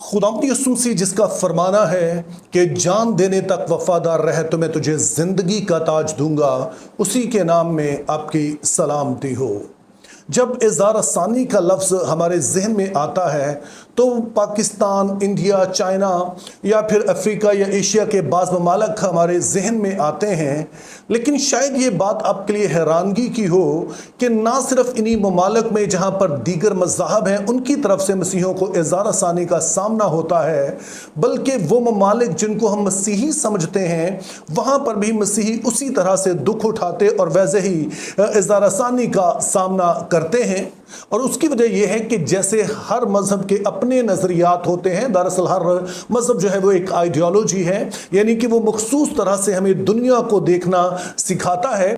खुदावंद यीशु मसीह जिसका फरमाना है कि जान देने तक वफादार रहे तो मैं तुझे जिंदगी का ताज दूंगा, उसी के नाम में आपकी सलामती हो। जब इज़हार सानी का लफ्ज़ हमारे जहन में आता है तो पाकिस्तान, इंडिया, चाइना या फिर अफ्रीका या एशिया के बाज़ ममालिक हमारे जहन में आते हैं। लेकिन शायद ये बात आपके लिए हैरानगी की हो कि ना सिर्फ इन्हीं ममालिक में जहाँ पर दीगर मज़ाहब हैं उनकी तरफ से मसीहों को इज़हार सानी का सामना होता है, बल्कि वो ममालिक जिनको हम मसीही समझते हैं वहाँ पर भी मसीही उसी तरह से दुख उठाते और वैसे ही इज़हार सानी का सामना करते हैं। और उसकी वजह यह है कि जैसे हर मजहब के अपने नज़रियात होते हैं, दरअसल हर मजहब जो है वो एक आइडियोलॉजी है, यानी कि वो मखसूस तरह से हमें दुनिया को देखना सिखाता है।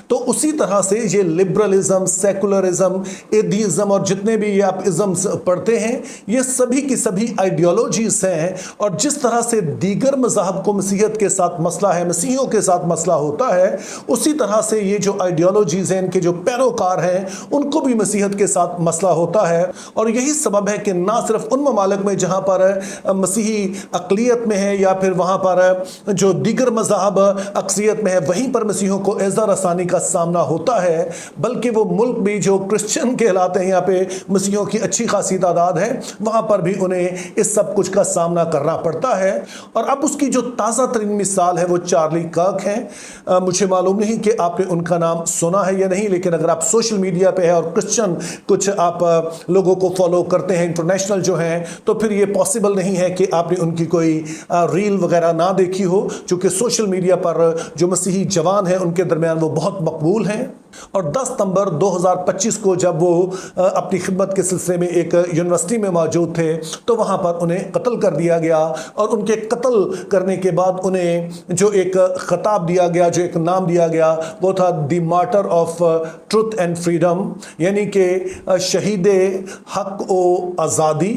तो उसी तरह से ये लिबरलिज्म, सेकुलरिज्म, एथिज्म और जितने भी ये आप इज़म्स पढ़ते हैं ये सभी की सभी आइडियोलॉजीज हैं। और जिस तरह से दीगर मज़ाहब को मसीहत के साथ मसला है, मसीहियों के साथ मसला होता है, उसी तरह से ये जो आइडियोलॉजीज हैं, इनके जो पैरोकार हैं, उनको भी मसीहत के साथ मसला होता है। और यही सबब है कि ना सिर्फ उन ममालिक में जहाँ पर मसीही अक़लियत में है या फिर वहाँ पर जो दीगर मज़ाहब अक्सरियत में है वहीं पर मसीहों को इज़हार सानी का सामना होता है, बल्कि वो मुल्क भी जो क्रिश्चियन कहलाते हैं, यहाँ पे मसीहियों की अच्छी खासी तादाद है, वहाँ पर भी उन्हें इस सब कुछ का सामना करना पड़ता है। और अब उसकी जो ताज़ा तरीन मिसाल है वो चार्ली कर्क हैं। मुझे मालूम नहीं कि आपने उनका नाम सुना है या नहीं, लेकिन अगर आप सोशल मीडिया पे है और क्रिश्चियन कुछ आप लोगों को फॉलो करते हैं इंटरनेशनल जो हैं, तो फिर ये पॉसिबल नहीं है कि आपने उनकी कोई रील वगैरह ना देखी हो, चूँकि सोशल मीडिया पर जो मसीही जवान हैं उनके दरमियान वो बहुत मकबूल हैं। और 10 सितंबर 2025 को जब वो अपनी खिदमत के सिलसिले में एक यूनिवर्सिटी में मौजूद थे तो वहाँ पर उन्हें कत्ल कर दिया गया। और उनके कत्ल करने के बाद उन्हें जो एक खिताब दिया गया, जो एक नाम दिया गया, वो था the martyr of truth and freedom, यानी कि शहीद हक ओ आज़ादी।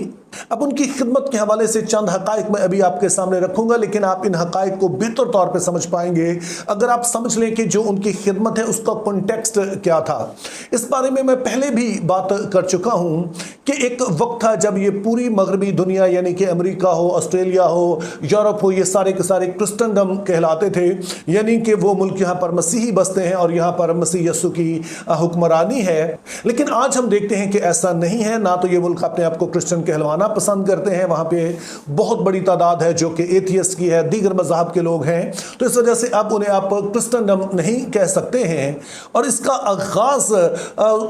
अब उनकी खिदमत के हवाले से चंद हकाइक मैं अभी आपके सामने रखूंगा, लेकिन आप इन हकाइक को बेहतर तौर पे समझ पाएंगे अगर आप समझ लें कि जो उनकी खिदमत है उसका कॉन्टेक्स्ट क्या था। इस बारे में मैं पहले भी बात कर चुका हूं कि एक वक्त था जब ये पूरी मगरबी दुनिया, यानी कि अमेरिका हो, ऑस्ट्रेलिया हो, यूरोप हो, ये सारे के सारे क्रिश्चियनडम कहलाते थे, यानी कि वो मुल्क यहाँ पर मसीही बसते हैं और यहाँ पर मसीह यस्सु की हुक्मरानी है। लेकिन आज हम देखते हैं कि ऐसा नहीं है, ना तो ये मुल्क अपने आप को क्रिश्चियन कहलवाना पसंद करते हैं, वहां पे बहुत बड़ी तादाद है जो कि एथियस्ट की है, दीगर मज़हब के लोग हैं, तो इस वजह से अब उन्हें आप क्रिश्चियनडम नहीं कह सकते हैं। और इसका आगाज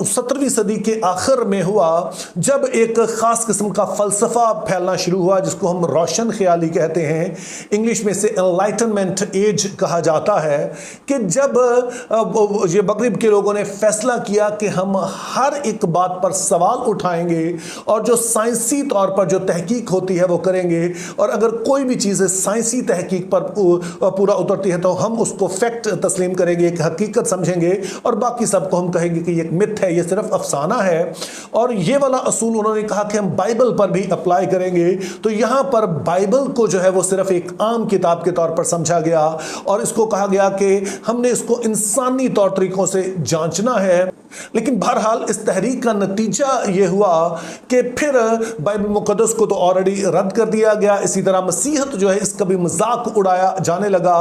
17वीं सदी के आखिर में हुआ जब एक खास किस्म का फलसफा फैलना शुरू हुआ जिसको हम रोशन ख्याली कहते हैं, इंग्लिश में से एनलाइटनमेंट एज कहा जाता है, कि जब ये मगरिब के लोगों ने फैसला किया कि हम हर एक बात पर सवाल उठाएंगे और जो साइंसी तौर पर जो तहकीक होती है वो करेंगे, और अगर कोई भी चीज़ साइंसी तहकीक पर पूरा उतरती है तो हम उसको फैक्ट तस्लीम करेंगे, एक हकीकत समझेंगे, और बाकी सबको हम कहेंगे कि ये मिथ है, ये सिर्फ अफसाना है। और ये वाला असूल उन्होंने कहा कि हम बाइबल पर भी अप्लाई करेंगे। तो यहाँ पर बाइबल को जो है वो सिर्फ एक आम किताब के तौर पर समझा गया और इसको कहा गया कि हमने इसको इंसानी तौर तरीकों से जांचना है। लेकिन बहरहाल इस तहरीक का नतीजा ये हुआ कि फिर बाइबल मुकद्दस को तो ऑलरेडी रद्द कर दिया गया, इसी तरह मसीहत जो है इसका भी मजाक उड़ाया जाने लगा।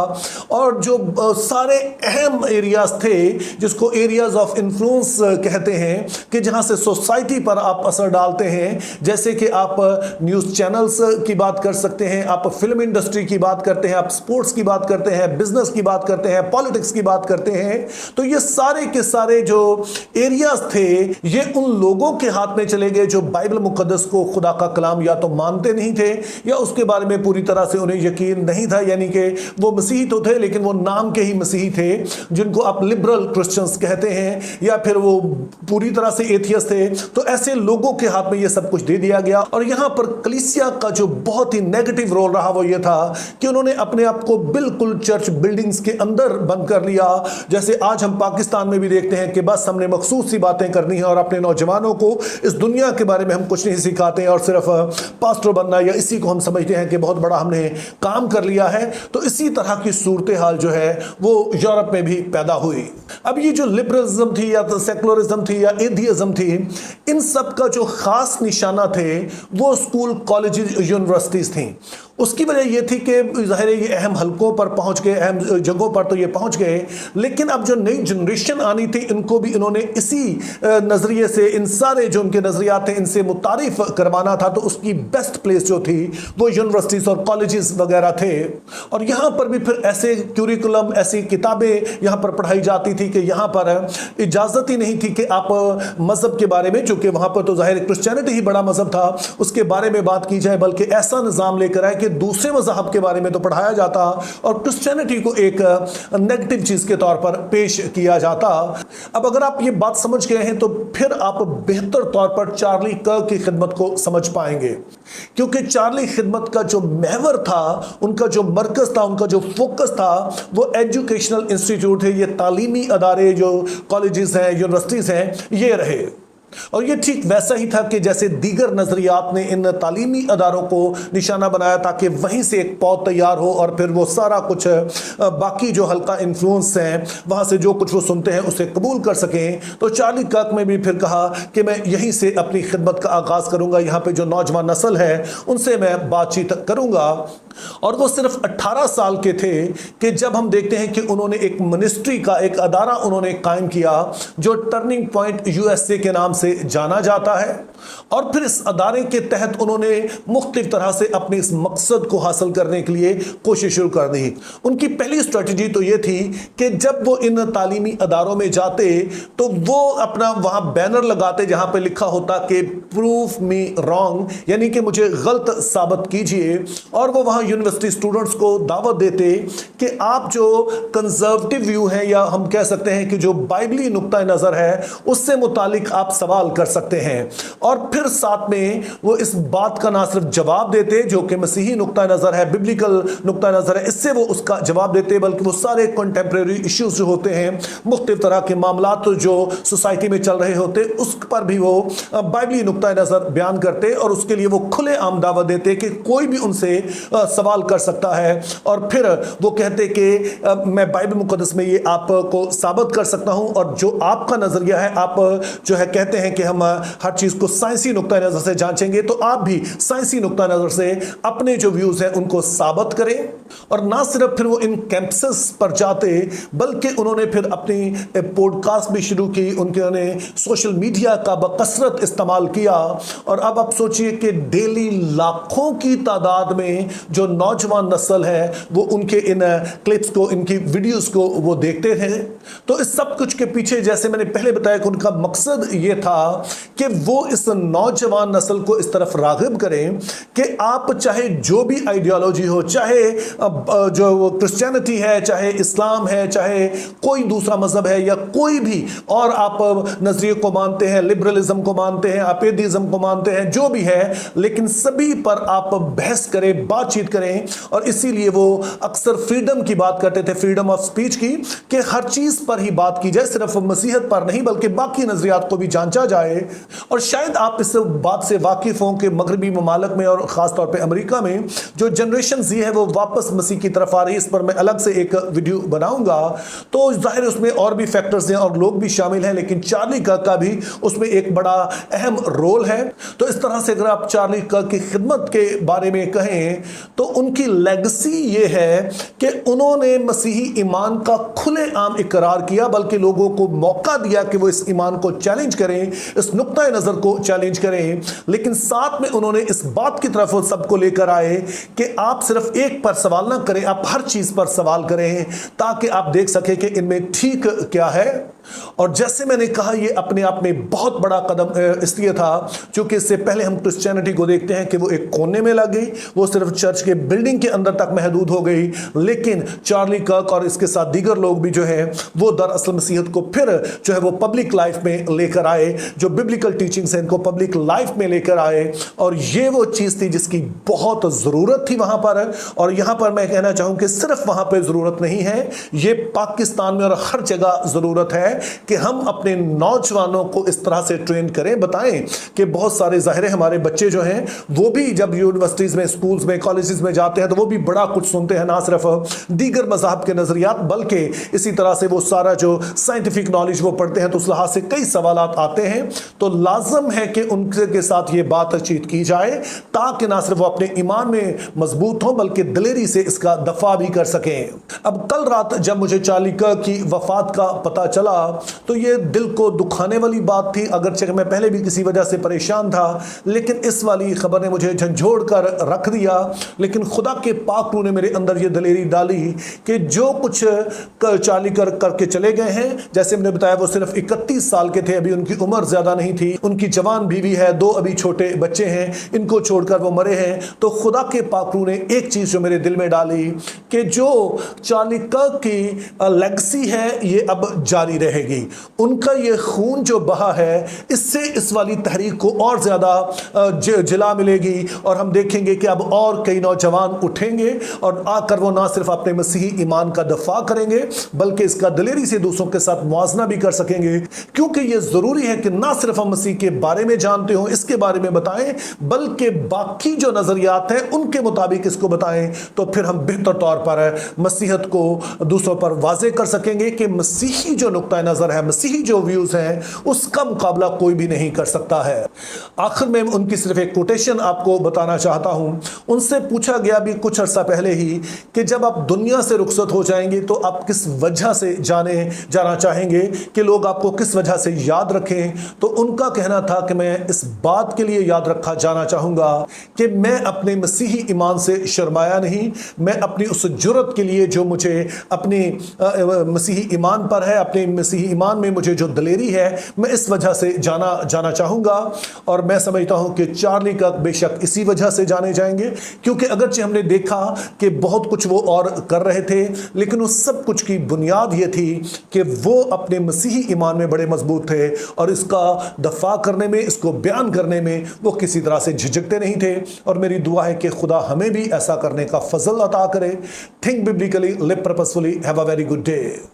और जो सारे अहम एरियाज थे जिसको एरियाज ऑफ इन्फ्लुएंस कहते हैं, कि जहां से सोसाइटी पर आप असर डालते हैं, जैसे कि आप न्यूज़ चैनल्स की बात कर सकते हैं, आप फिल्म इंडस्ट्री की बात करते हैं, आप स्पोर्ट्स की बात करते हैं, बिजनेस की बात करते हैं, पॉलिटिक्स की बात करते हैं, तो ये सारे के सारे जो एरियाज थे ये उन लोगों के हाथ में चले गए जो बाइबल मुकद्दस को खुदा का कलाम या तो मानते नहीं थे या उसके बारे में पूरी तरह से उन्हें यकीन नहीं था, यानी कि वो मसीही तो थे लेकिन वो नाम के ही मसीही थे, जिनको आप लिबरल क्रिश्चियंस कहते हैं, या फिर वो पूरी तरह से एथियस्ट थे। तो ऐसे लोगों के हाथ में ये सब कुछ दे दिया गया। और यहाँ पर कलीसिया का जो बहुत ही नेगेटिव रोल रहा वो ये था कि उन्होंने अपने आप को बिल्कुल चर्च बिल्डिंग्स के अंदर बंद कर लिया। जैसे आज हम पाकिस्तान में भी देखते हैं कि बस हमने मखसूस सी बातें करनी है और अपने नौजवानों को इस दुनिया के बारे में हम कुछ नहीं सिखाते और सिर्फ पास्टर बनना या इसी को हम समझते हैं कि बहुत बड़ा हमने काम कर लिया है। तो इसी तरह की सूरत हाल जो है वो यूरोप में भी पैदा हुई। अब ये जो लिबरलिज्म थी या सेकुलरिज्म थी या एथियज्म थी, इन सब का जो खास निशाना थे वो स्कूल, कॉलेज, यूनिवर्सिटीज थी। उसकी वजह ये थी कि ज़ाहिर है ये अहम हलकों पर पहुंच गए, अहम जगहों पर तो ये पहुंच गए, लेकिन अब जो नई जनरेशन आनी थी इनको भी इन्होंने इसी नज़रिए से, इन सारे जो उनके नज़रियात थे इनसे मुतारिफ करवाना था। तो उसकी बेस्ट प्लेस जो थी वो यूनिवर्सिटीज़ और कॉलेजेस वगैरह थे। और यहाँ पर भी फिर ऐसे क्यूरिकुलम, ऐसी किताबें यहाँ पर पढ़ाई जाती थी कि यहाँ पर इजाज़त ही नहीं थी कि आप मज़हब के बारे में, चूँकि वहाँ पर तो ज़ाहिर क्रिश्चियनिटी ही बड़ा मज़हब था, उसके बारे में बात की जाए, बल्कि ऐसा निज़ाम लेकर आए कि दूसरे मज़हब के बारे में तो पढ़ाया जाता और क्रिश्चियनिटी को एक नेगेटिव चीज़ के तौर पर पेश किया जाता। अब अगर आप ये बात समझ गए हैं तो फिर आप बेहतर तौर पर चार्ली कर्क की खिदमत को समझ पाएंगे, क्योंकि चार्ली खिदमत का जो महवर था, उनका जो मरकज था, उनका जो फोकस था वो एजुकेशनल इंस्टीट्यूट है, ये तालीमी अदारे जो कॉलेजेस हैं, यूनिवर्सिटीज़ हैं, ये रहे। और ये ठीक वैसा ही था कि जैसे दीगर नज़रियात ने इन तालीमी अदारों को निशाना बनाया ताकि वहीं से एक पौध तैयार हो और फिर वो सारा कुछ बाकी जो हल्का इन्फ्लुएंस हैं वहाँ से जो कुछ वो सुनते हैं उसे कबूल कर सकें। तो चार्ली कर्क में भी फिर कहा कि मैं यहीं से अपनी खिदमत का आगाज़ करूँगा, यहाँ पे जो नौजवान नस्ल है उनसे मैं बातचीत करूँगा। और वो सिर्फ 18 साल के थे कि जब हम देखते हैं कि उन्होंने एक मिनिस्ट्री का एक अदारा उन्होंने कायम किया जो टर्निंग पॉइंट यूएसए के नाम से जाना जाता है। और फिर इस अदारे के तहत उन्होंने मुख्तलिफ तरह से अपने इस मकसद को हासिल करने के लिए कोशिश शुरू कर दी। उनकी पहली स्ट्रेटजी तो ये थी कि जब वो इन तालीमी अदारों में जाते तो वो अपना वहाँ बैनर लगाते जहाँ पे लिखा होता कि प्रूफ मी रॉन्ग, यानी कि मुझे गलत साबित कीजिए। और वो वहाँ यूनिवर्सिटी स्टूडेंट्स को दावत देते कि आप जो कंजर्वेटिव व्यू है या हम कह सकते हैं कि जो बाइबली नुक्ता नज़र है उससे मुतालिक आप सवाल कर सकते हैं। और फिर साथ में वो इस बात का ना सिर्फ जवाब देते जो कि मसीही नुक्ता नज़र है, बिब्लिकल नुक्ता नज़र है, इससे वो उसका जवाब देते, बल्कि वो सारे कंटेम्प्रेरी इश्यूज जो होते हैं, मुख्तलिफ तरह के मामला तो जो सोसाइटी में चल रहे होते उस पर भी वो बाइबली नुक्ता नज़र बयान करते और उसके लिए वो खुले आम दावत देते कि कोई भी उनसे सवाल कर सकता है। और फिर वो कहते कि मैं बाइबल मुक़द्दस में ये आपको साबित कर सकता हूँ और जो आपका नज़रिया है, आप जो है कहते हैं कि हम हर चीज़ को साइंसी नुक्ता नज़र से जांचेंगे, तो आप भी साइंसी नुक्ता नज़र से अपने जो व्यूज़ हैं उनको साबित करें। और ना सिर्फ फिर वो इन कैंपसेस पर जाते बल्कि उन्होंने फिर अपनी पॉडकास्ट भी शुरू की, उन्होंने सोशल मीडिया का बकसरत इस्तेमाल किया। और अब आप सोचिए कि डेली लाखों की तादाद में जो नौजवान नस्ल है वो उनके इन क्लिप्स को, इनकी वीडियोस को वो देखते थे। तो इस सब कुछ के पीछे जैसे मैंने पहले बताया कि उनका मकसद ये था कि वो इस नौजवान नस्ल को इस तरफ राग़िब करें कि आप चाहे जो भी आइडियोलॉजी हो, चाहे जो क्रिश्चियनिटी है, चाहे इस्लाम है, चाहे कोई दूसरा मजहब है या कोई भी और आप नजरिए को मानते हैं, लिबरलिज्म को मानते हैं, आप एथियज्म को मानते हैं, जो भी है, लेकिन सभी पर आप बहस करें, बातचीत करें। और इसीलिए वो अक्सर फ्रीडम की बात करते थे, फ्रीडम ऑफ स्पीच की, कि हर चीज पर ही बात की जाए, सिर्फ मसीहत पर नहीं बल्कि बाकी नजरियात को भी जांचा जाए। और शायद आप इस बात से वाकिफ हों कि मगरबी ममालिक में और ख़ास तौर पे अमेरिका में जो जनरेशन जी है वो वापस मसीह की तरफ आ रही है। इस पर मैं अलग से एक वीडियो बनाऊंगा। तो जाहिर उसमें और भी फैक्टर्स हैं और लोग भी शामिल हैं, लेकिन चार्ली कर्क का भी उसमें एक बड़ा अहम रोल है। तो इस तरह से अगर आप चार्ली कर्क की खिदमत के बारे में कहें तो उनकी लेगेसी ये है कि उन्होंने मसीही ईमान का खुले आम इकरार किया, बल्कि लोगों को मौका दिया कि वो इस ईमान को चैलेंज करें, इस नुक्ता नज़र को चैलेंज करें। लेकिन साथ में उन्होंने इस बात की तरफ सबको लेकर आए कि आप सिर्फ एक पर सवाल ना करें, आप हर चीज़ पर सवाल करें ताकि आप देख सकें कि इनमें ठीक क्या है। और जैसे मैंने कहा ये अपने आप में बहुत बड़ा कदम इसलिए था क्योंकि इससे पहले हम क्रिश्चियनिटी को देखते हैं कि वो एक कोने में लग गई, वो सिर्फ चर्च के बिल्डिंग के अंदर तक महदूद हो गई। लेकिन चार्ली कर्क और इसके साथ दीगर लोग भी जो है वो दरअसल मसीहत को फिर जो है वो पब्लिक लाइफ में लेकर आए, जो बिब्लिकल टीचिंग्स हैं इनको पब्लिक लाइफ में लेकर आए। और ये वो चीज़ थी जिसकी बहुत ज़रूरत थी वहाँ पर। और यहाँ पर मैं कहना चाहूँ कि सिर्फ वहाँ पर ज़रूरत नहीं है, ये पाकिस्तान में और हर जगह ज़रूरत है ہے کہ ہم اپنے نوجوانوں کو اس طرح سے ٹرین کریں, بتائیں کہ بہت سارے ظاہر ہمارے بچے جو ہیں وہ بھی جب یونیورسٹیز میں, اسکولز میں, کالجز میں جاتے ہیں تو وہ بھی بڑا کچھ سنتے ہیں, نہ صرف دیگر مذاہب کے نظریات بلکہ اسی طرح سے وہ سارا جو سائنٹیفک نالج وہ پڑھتے ہیں تو اس لحاظ سے کئی سوالات آتے ہیں. تو لازم ہے کہ ان کے ساتھ یہ بات چیت کی جائے تاکہ نہ صرف وہ اپنے ایمان میں مضبوط ہوں بلکہ دلیری سے اس کا دفاع بھی کر سکیں. اب کل رات جب مجھے چارلی کرک کی وفات کا پتہ چلا تو یہ دل کو دکھانے والی بات تھی, اگرچہ میں پہلے بھی کسی وجہ سے پریشان تھا لیکن اس والی خبر نے مجھے جھنجھوڑ کر رکھ دیا. لیکن خدا کے پاک روح نے میرے اندر یہ دلیری ڈالی کہ جو کچھ چارلی کرک کر کے چلے گئے ہیں, جیسے میں نے بتایا وہ صرف 31 سال کے تھے, ابھی ان کی عمر زیادہ نہیں تھی, ان کی جوان بیوی ہے, 2 ابھی چھوٹے بچے ہیں, ان کو چھوڑ کر وہ مرے ہیں. تو خدا کے پاک روح نے ایک چیز جو میرے دل میں ڈالی کہ جو چارلی کرک کی لیگسی ہے یہ اب جاری رہے گی. ان کا یہ خون جو بہا ہے اس سے اس والی تحریک کو اور زیادہ جلا ملے گی اور ہم دیکھیں گے کہ اب اور کئی نوجوان اٹھیں گے اور آ کر وہ نہ صرف اپنے مسیحی ایمان کا دفاع کریں گے بلکہ اس کا دلیری سے دوسروں کے ساتھ موازنہ بھی کر سکیں گے, کیونکہ یہ ضروری ہے کہ نہ صرف ہم مسیح کے بارے میں جانتے ہوں, اس کے بارے میں بتائیں, بلکہ باقی جو نظریات ہیں ان کے مطابق اس کو بتائیں. تو پھر ہم بہتر طور پر مسیحیت کو دوسروں پر واضح کر سکیں گے کہ مسیحی جو نقطہ نظر ہے, مسیحی جو ویوز ہیں, اس کا مقابلہ کوئی بھی نہیں کر سکتا ہے. آخر میں ان کی صرف ایک کوٹیشن آپ کو بتانا چاہتا ہوں. ان سے پوچھا گیا بھی کچھ عرصہ پہلے ہی کہ جب آپ دنیا سے رخصت ہو جائیں گے تو آپ کس وجہ سے جانا چاہیں گے, کہ لوگ آپ کو کس وجہ سے یاد رکھیں. تو ان کا کہنا تھا کہ میں اس بات کے لیے یاد رکھا جانا چاہوں گا کہ میں اپنے مسیحی ایمان سے شرمایا نہیں, میں اپنی اس جرت کے لیے جو مجھے اپنی مسیحی ایمان پر ہے, اپنے مسیحی ایمان میں مجھے جو دلیری ہے, میں اس وجہ سے جانا چاہوں گا. اور میں سمجھتا ہوں کہ چارلی کرک بے شک اسی وجہ سے جانے جائیں گے, کیونکہ اگرچہ ہم نے دیکھا کہ بہت کچھ وہ اور کر رہے تھے لیکن اس سب کچھ کی بنیاد یہ تھی کہ وہ اپنے مسیحی ایمان میں بڑے مضبوط تھے اور اس کا دفاع کرنے میں, اس کو بیان کرنے میں وہ کسی طرح سے جھجکتے نہیں تھے. اور میری دعا ہے کہ خدا ہمیں بھی ایسا کرنے کا فضل عطا کرے. Think biblically, live purposefully, have a very good day.